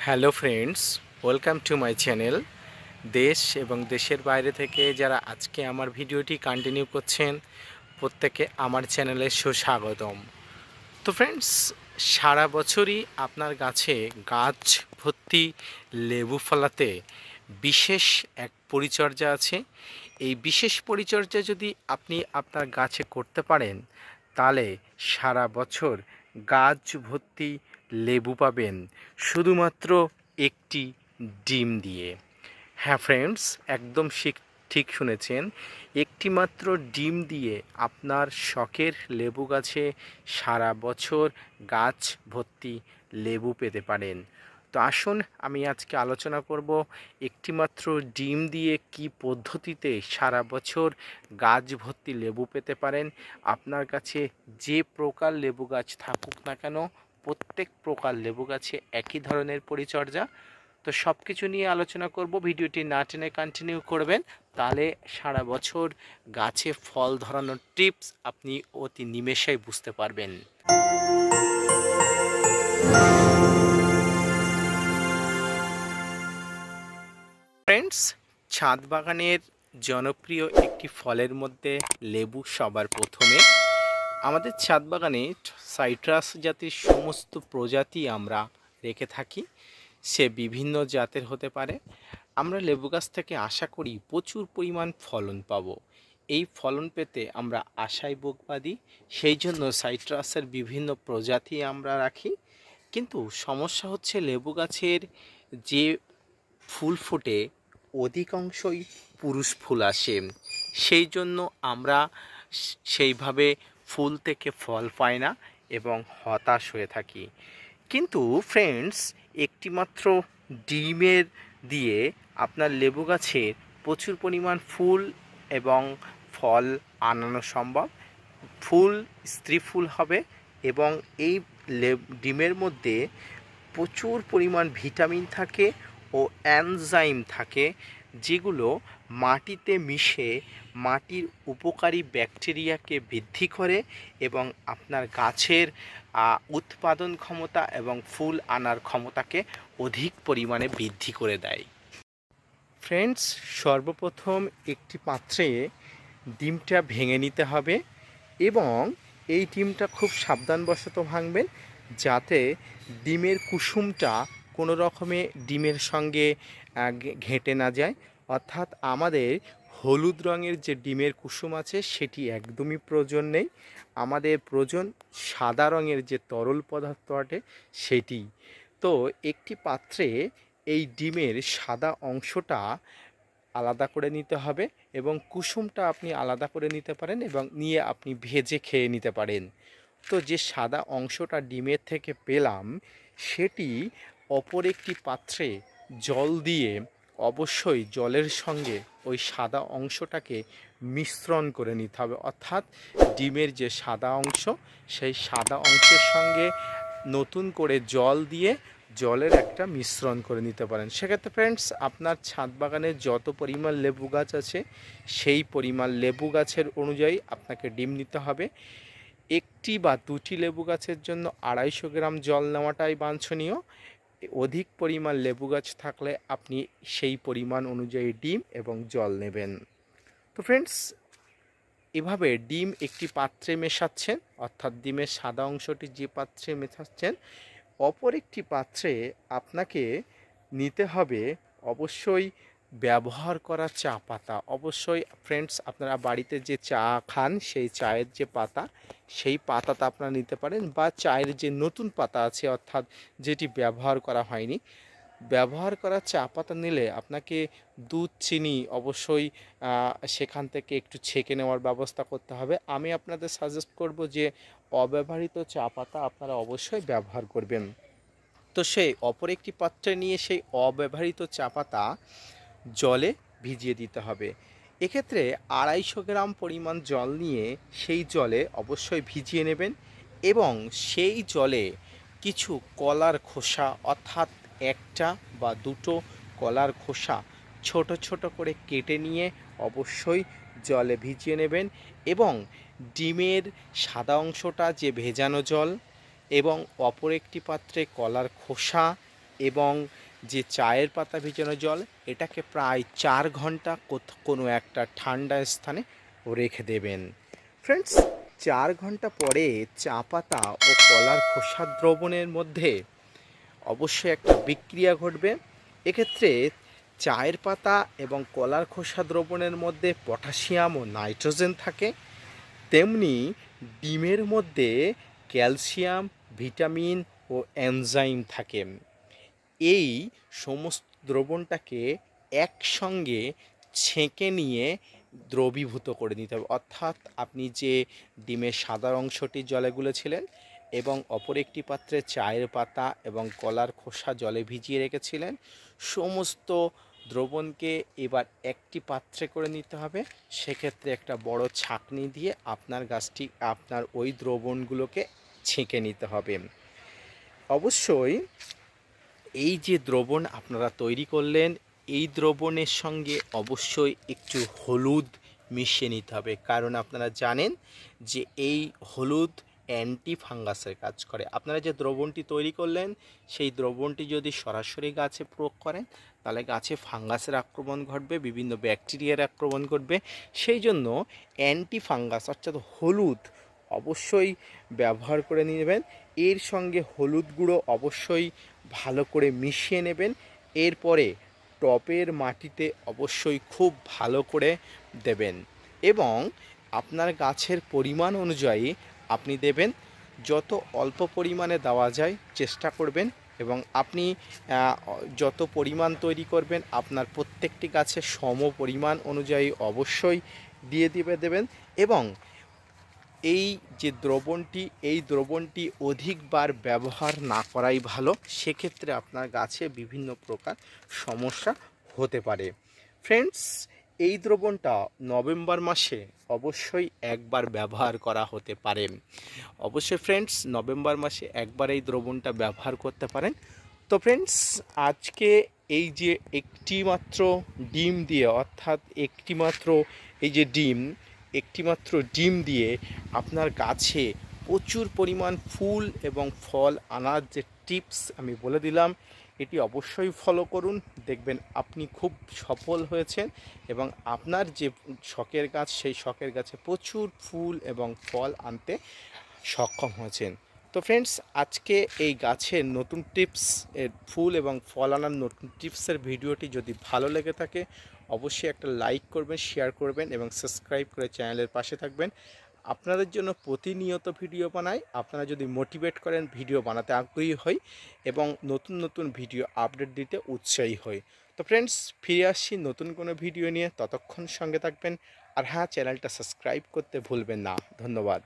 Hello friends, welcome to my channel. দেশ এবং দেশের বাইরে থেকে যারা আজকে আমার ভিডিওটি কন্টিনিউ করছেন, প্রত্যেকে আমার চ্যানেলে সুস্বাগতম। তো ফ্রেন্ডস, সারা বছরই আপনার গাছে গাছ ভর্তি লেবু ফলাতে বিশেষ এক পরিচর্যা আছে। এই বিশেষ পরিচর্যা যদি আপনি আপনার গাছে করতে পারেন, তাহলে সারা বছর গাছ ভর্তি লেবু পাবেন শুধুমাত্র একটি ডিম দিয়ে। হ্যাঁ ফ্রেন্ডস, একদম ঠিক শুনেছেন, একটি মাত্র ডিম দিয়ে আপনার শখের লেবু গাছে সারা বছর গাছ ভর্তি লেবু পেতে পারেন। তো আসুন, আমি আজকে আলোচনা করব একটিমাত্র ডিম দিয়ে কি পদ্ধতিতে সারা বছর গাছ ভর্তি লেবু পেতে পারেন। আপনার কাছে যে প্রকার লেবু গাছ থাকুক না কেন, প্রত্যেক প্রকার লেবু গাছে একই ধরনের পরিচর্যা। তো সব কিছু নিয়ে আলোচনা করব, ভিডিওটি না টেনে কন্টিনিউ করবেন, তাহলে সারা বছর গাছে ফল ধরানোর টিপস আপনি অতি নিমেষেই বুঝতে পারবেন। ফ্রেন্ডস, ছাদ বাগানের জনপ্রিয় একটি ফলের মধ্যে লেবু সবার প্রথমে। আমাদের ছাদ বাগানে সাইট্রাস জাতির সমস্ত প্রজাতি আমরা রেখে থাকি, সে বিভিন্ন জাতের হতে পারে। আমরা লেবু গাছ থেকে আশা করি প্রচুর পরিমাণ ফলন পাব। এই ফলন পেতে আমরা আশায় বুক বাঁধি, সেই জন্য সাইট্রাসের বিভিন্ন প্রজাতি আমরা রাখি। কিন্তু সমস্যা হচ্ছে, লেবু গাছের যে ফুল ফোটে অধিকাংশই পুরুষ ফুল আসে, সেই জন্য আমরা সেইভাবে ফুল থেকে ফল পাই না এবং হতাশ হয়ে থাকি। কিন্তু ফ্রেন্ডস, একটিমাত্র ডিমের দিয়ে আপনার লেবু গাছের প্রচুর পরিমাণ ফুল এবং ফল আনানো সম্ভব। ফুল স্ত্রী ফুল হবে এবং এই ডিমের মধ্যে প্রচুর পরিমাণ ভিটামিন থাকে ও এনজাইম থাকে, যেগুলো মাটিতে মিশে মাটির উপকারী ব্যাকটেরিয়াকে বৃদ্ধি করে এবং আপনার গাছের উৎপাদন ক্ষমতা এবং ফুল আনার ক্ষমতাকে অধিক পরিমাণে বৃদ্ধি করে দেয়। ফ্রেন্ডস, সর্বপ্রথম একটি পাত্রে ডিমটা ভেঙে নিতে হবে এবং এই ডিমটা খুব সাবধানবশত ভাঙবেন, যাতে ডিমের কুসুমটা কোনো রকমে ডিমের সঙ্গে ঘেঁটে না যায়। অর্থাৎ আমাদের হলুদ রঙের যে ডিমের কুসুম আছে সেটি একদমই প্রয়োজন নেই, আমাদের প্রয়োজন সাদা রঙের যে তরল পদার্থ আটে সেটি। তো একটি পাত্রে এই ডিমের সাদা অংশটা আলাদা করে নিতে হবে এবং কুসুমটা আপনি আলাদা করে নিতে পারেন এবং নিয়ে আপনি ভেজে খেয়ে নিতে পারেন। তো যে সাদা অংশটা ডিমের থেকে পেলাম, সেটি অপর একটি পাত্রে জল দিয়ে অবশ্যই জলের সঙ্গে ওই সাদা অংশটাকে মিশ্রণ করে নিতে হবে। অর্থাৎ ডিমের যে সাদা অংশ, সেই সাদা অংশের সঙ্গে নতুন করে জল দিয়ে জলের একটা মিশ্রণ করে নিতে পারেন। সেক্ষেত্রে ফ্রেন্ডস, আপনার ছাদ বাগানে যত পরিমাণ লেবু গাছ আছে সেই পরিমাণ লেবু গাছের অনুযায়ী আপনাকে ডিম নিতে হবে। একটি বা দুটি লেবু গাছের জন্য 250 গ্রাম জল নেওয়াটাই বাঞ্ছনীয়। অধিক পরিমাণ লেবু গাছ থাকলে আপনি সেই পরিমাণ অনুযায়ী ডিম এবং জল নেবেন। তো ফ্রেন্ডস, এভাবে ডিম একটি পাত্রে মেশাচ্ছেন, অর্থাৎ ডিমের সাদা অংশটি যে পাত্রে মেশাচ্ছেন, অপর একটি পাত্রে আপনাকে নিতে হবে অবশ্যই ব্যবহার করা চা পাতা। অবশ্যই ফ্রেন্ডস, আপনারা বাড়িতে যে চা খান সেই চায়ের যে পাতা, সেই পাতাটা আপনারা নিতে পারেন, বা চায়ের যে নতুন পাতা আছে অর্থাৎ যেটি ব্যবহার করা হয়নি, ব্যবহার করা চা পাতা নিলে আপনাকে দুধ চিনি অবশ্যই সেখান থেকে একটু ছেঁকে নেওয়ার ব্যবস্থা করতে হবে। আমি আপনাদের সাজেস্ট করব যে অব্যবহৃত চা পাতা আপনারা অবশ্যই ব্যবহার করবেন। তো সেই অপর একটি পাত্রে নিয়ে সেই অব্যবহৃত চা পাতা জলে ভিজিয়ে দিতে হবে। এক্ষেত্রে 250 গ্রাম পরিমাণ জল নিয়ে সেই জলে অবশ্যই ভিজিয়ে নেবেন এবং সেই জলে কিছু কলার খোসা, অর্থাৎ একটা বা দুটো কলার খোসা ছোট ছোট করে কেটে নিয়ে অবশ্যই জলে ভিজিয়ে নেবেন এবং ডিমের সাদা অংশটা যে ভেজানো জল এবং অপর একটি পাত্রে কলার খোসা এবং যে চায়ের পাতা ভিজানো জল এটাকে প্রায় 4 ঘন্টা কোনো একটা ঠান্ডা স্থানে রেখে দেবেন। ফ্রেন্ডস, 4 ঘন্টা পরে চা পাতা ও কলার খোসা দ্রবণের মধ্যে অবশ্যই একটা বিক্রিয়া ঘটবে। এক্ষেত্রে চায়ের পাতা এবং কলার খোসা দ্রবণের মধ্যে পটাশিয়াম ও নাইট্রোজেন থাকে, তেমনি ডিমের মধ্যে ক্যালসিয়াম, ভিটামিন ও এনজাইম থাকে। এই সমস্ত দ্রবণটাকে একসঙ্গে ছেঁকে নিয়ে দ্রবীভূত করে নিতে হবে, অর্থাৎ আপনি যে ডিমের সাদা অংশটি জলে গুলেছিলেন এবং অপর একটি পাত্রে চায়ের পাতা এবং কলার খোসা জলে ভিজিয়ে রেখেছিলেন, সমস্ত দ্রবণকে এবার একটি পাত্রে করে নিতে হবে। সেক্ষেত্রে একটা বড় ছাঁকনি দিয়ে আপনার ওই দ্রবণগুলোকে ছেঁকে নিতে হবে। অবশ্যই এই যে দ্রবণ আপনারা তৈরি করলেন, এই দ্রবণের সঙ্গে অবশ্যই একটু হলুদ মিশিয়ে নিতে হবে, কারণ আপনারা জানেন যে এই হলুদ অ্যান্টি ফাঙ্গাসের কাজ করে। আপনারা যে দ্রবণটি তৈরি করলেন সেই দ্রবণটি যদি সরাসরি গাছে প্রয়োগ করেন তাহলে গাছে ফাঙ্গাসের আক্রমণ ঘটবে, বিভিন্ন ব্যাকটেরিয়ার আক্রমণ ঘটবে। সেই জন্য অ্যান্টি ফাঙ্গাস অর্থাৎ হলুদ অবশ্যই ব্যবহার করে নেবেন। এর সঙ্গে হলুদ গুঁড়ো অবশ্যই ভালো করে মিশিয়ে নেবেন। এরপরে টবের মাটিতে অবশ্যই খুব ভালো করে দেবেন এবং আপনার গাছের পরিমাণ অনুযায়ী আপনি দেবেন। যত অল্প পরিমাণে দেওয়া যায় চেষ্টা করবেন এবং আপনি যত পরিমাণ তৈরি করবেন আপনার প্রত্যেকটি গাছে সম পরিমাণ অনুযায়ী অবশ্যই দেবেন। এবং এই যে দ্রবণটি অধিকবার ব্যবহার না করাই ভালো, সেক্ষেত্রে আপনার গাছে বিভিন্ন প্রকার সমস্যা হতে পারে। ফ্রেন্ডস, এই দ্রবণটা নভেম্বর মাসে অবশ্যই একবার ব্যবহার করা হতে পারে। অবশ্যই ফ্রেন্ডস, নভেম্বর মাসে একবার এই দ্রবণটা ব্যবহার করতে পারেন। তো ফ্রেন্ডস, আজকে এই যে একটিমাত্র ডিম দিয়ে, অর্থাৎ একটিমাত্র ডিম দিয়ে আপনার গাছে প্রচুর পরিমাণ ফুল এবং ফল আনার যে টিপস আমি বলে দিলাম, এটি অবশ্যই ফলো করুন। দেখবেন আপনি খুব সফল হয়েছেন এবং আপনার যে শখের গাছ সেই শখের গাছে প্রচুর ফুল এবং ফল আনতে সক্ষম হয়েছেন। তো ফ্রেন্ডস, আজকে এই গাছের নতুন টিপস, এর ফুল এবং ফল আনার নতুন টিপসের ভিডিওটি যদি ভালো লেগে থাকে অবশ্যই একটা লাইক করবেন, শেয়ার করবেন এবং সাবস্ক্রাইব করে চ্যানেলের পাশে থাকবেন। আপনাদের জন্য প্রতিনিয়ত ভিডিও বানাই। আপনারা যদি মোটিভেট করেন ভিডিও বানাতে আগ্রহী হই এবং নতুন নতুন ভিডিও আপডেট দিতে উৎসাহী হই। তো ফ্রেন্ডস, ফিরে আসছি নতুন কোনো ভিডিও নিয়ে, ততক্ষণ সঙ্গে থাকবেন। আর হ্যাঁ, চ্যানেলটা সাবস্ক্রাইব করতে ভুলবেন না। ধন্যবাদ।